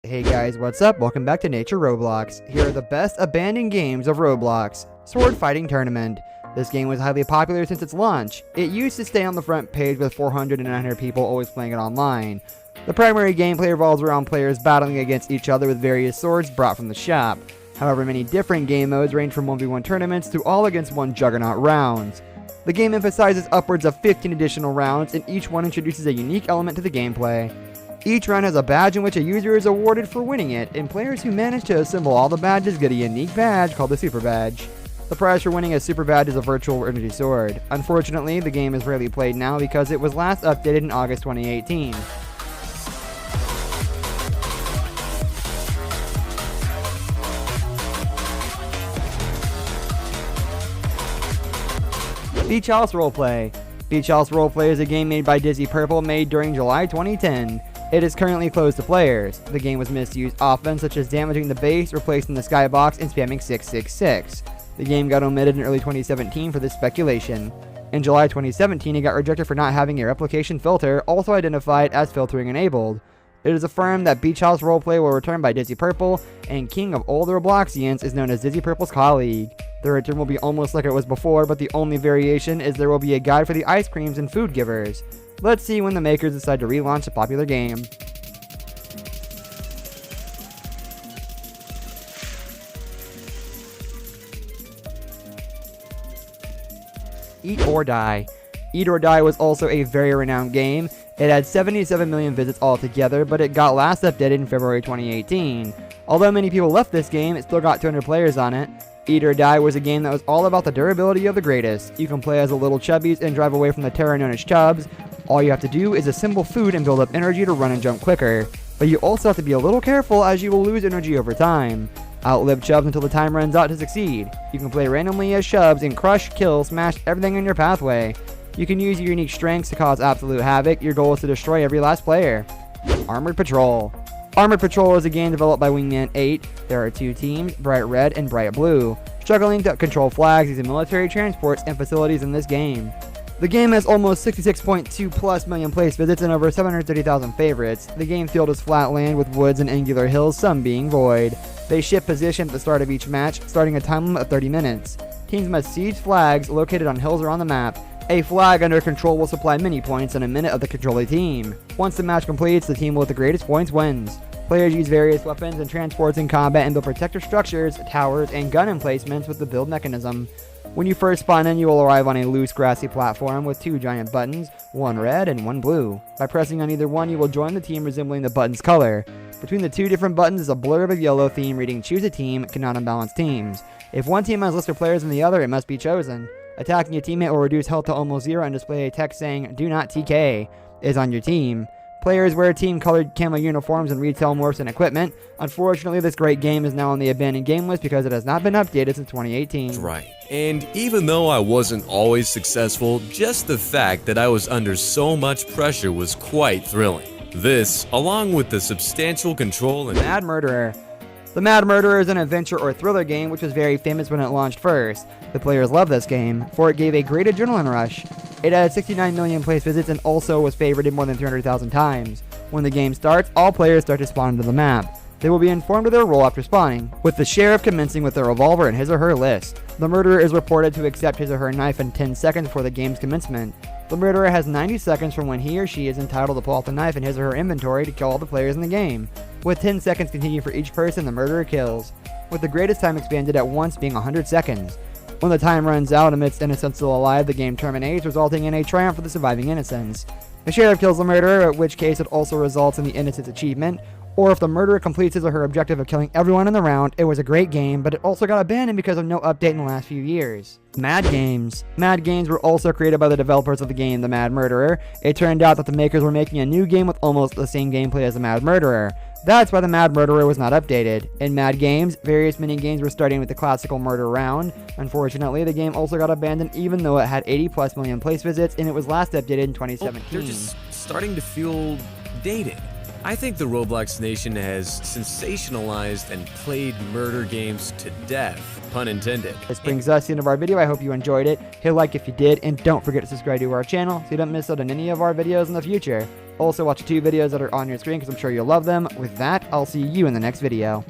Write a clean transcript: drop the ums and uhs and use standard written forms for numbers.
Hey guys, what's up? Welcome back to Nature Roblox. Here are the best abandoned games of Roblox. Sword Fighting Tournament. This game was highly popular since its launch. It used to stay on the front page with 400 and 900 people always playing it online. The primary gameplay revolves around players battling against each other with various swords brought from the shop. However, many different game modes range from 1v1 tournaments to all against one juggernaut rounds. The game emphasizes upwards of 15 additional rounds, and each one introduces a unique element to the gameplay. Each round has a badge in which a user is awarded for winning it, and players who manage to assemble all the badges get a unique badge called the Super Badge. The prize for winning a Super Badge is a virtual energy sword. Unfortunately, the game is rarely played now because it was last updated in August 2018. Beach House Roleplay. Beach House Roleplay is a game made by Dizzy Purple made during July 2010. It is currently closed to players. The game was misused often, such as damaging the base, replacing the skybox, and spamming 666. The game got omitted in early 2017 for this speculation. In July 2017, it got rejected for not having a replication filter, also identified as filtering enabled. It is affirmed that Beach House Roleplay will return by Dizzy Purple, and King of all the Robloxians is known as Dizzy Purple's colleague. The return will be almost like it was before, but the only variation is there will be a guide for the ice creams and food givers. Let's see when the makers decide to relaunch the popular game. Eat or Die. Eat or Die was also a very renowned game. It had 77 million visits altogether, but it got last updated in February 2018. Although many people left this game, it still got 200 players on it. Eat or Die was a game that was all about the durability of the greatest. You can play as the little chubbies and drive away from the terror known as chubs. All you have to do is assemble food and build up energy to run and jump quicker. But you also have to be a little careful as you will lose energy over time. Outlive chubs until the time runs out to succeed. You can play randomly as chubs and crush, kill, smash everything in your pathway. You can use your unique strengths to cause absolute havoc. Your goal is to destroy every last player. Armored Patrol. Armored Patrol is a game developed by Wingman 8. There are two teams, Bright Red and Bright Blue, struggling to control flags using military transports and facilities in this game. The game has almost 66.2 plus million place visits and over 730,000 favorites. The game field is flat land with woods and angular hills, some being void. They shift position at the start of each match, starting a time limit of 30 minutes. Teams must siege flags located on hills or on the map. A flag under control will supply many points in a minute of the controlling team. Once the match completes, the team with the greatest points wins. Players use various weapons and transports in combat and build protector structures, towers, and gun emplacements with the build mechanism. When you first spawn in, you will arrive on a loose grassy platform with two giant buttons, one red and one blue. By pressing on either one, you will join the team resembling the button's color. Between the two different buttons is a blurb of yellow theme reading "Choose a team, cannot unbalance teams." If one team has lesser players than the other, it must be chosen. Attacking a teammate will reduce health to almost zero and display a text saying "Do not TK" is on your team. Players wear team-colored camo uniforms and retail morphs and equipment. Unfortunately, this great game is now on the abandoned game list because it has not been updated since 2018. Right. And even though I wasn't always successful, just the fact that I was under so much pressure was quite thrilling. This, along with the substantial control and Mad Murderer. The Mad Murderer is an adventure or thriller game which was very famous when it launched first. The players loved this game, for it gave a great adrenaline rush. It had 69 million place visits and also was favorited more than 300,000 times. When the game starts, all players start to spawn into the map. They will be informed of their role after spawning, with the sheriff commencing with a revolver in his or her list. The murderer is reported to accept his or her knife in 10 seconds before the game's commencement. The murderer has 90 seconds from when he or she is entitled to pull out the knife in his or her inventory to kill all the players in the game. With 10 seconds continuing for each person, the murderer kills, with the greatest time expanded at once being 100 seconds. When the time runs out amidst innocents still alive, the game terminates, resulting in a triumph for the surviving innocents. The sheriff kills the murderer, in which case it also results in the innocent's achievement, or if the murderer completes his or her objective of killing everyone in the round. It was a great game, but it also got abandoned because of no update in the last few years. Mad Games. Mad Games were also created by the developers of the game The Mad Murderer. It turned out that the makers were making a new game with almost the same gameplay as The Mad Murderer. That's why The Mad Murderer was not updated. In Mad Games, various mini-games were starting with the classical murder round. Unfortunately, the game also got abandoned even though it had 80 plus million place visits and it was last updated in 2017. they're just starting to feel dated. I think the Roblox Nation has sensationalized and played murder games to death, pun intended. This brings us to the end of our video. I hope you enjoyed it. Hit like if you did, and don't forget to subscribe to our channel so you don't miss out on any of our videos in the future. Also, watch the 2 videos that are on your screen because I'm sure you'll love them. With that, I'll see you in the next video.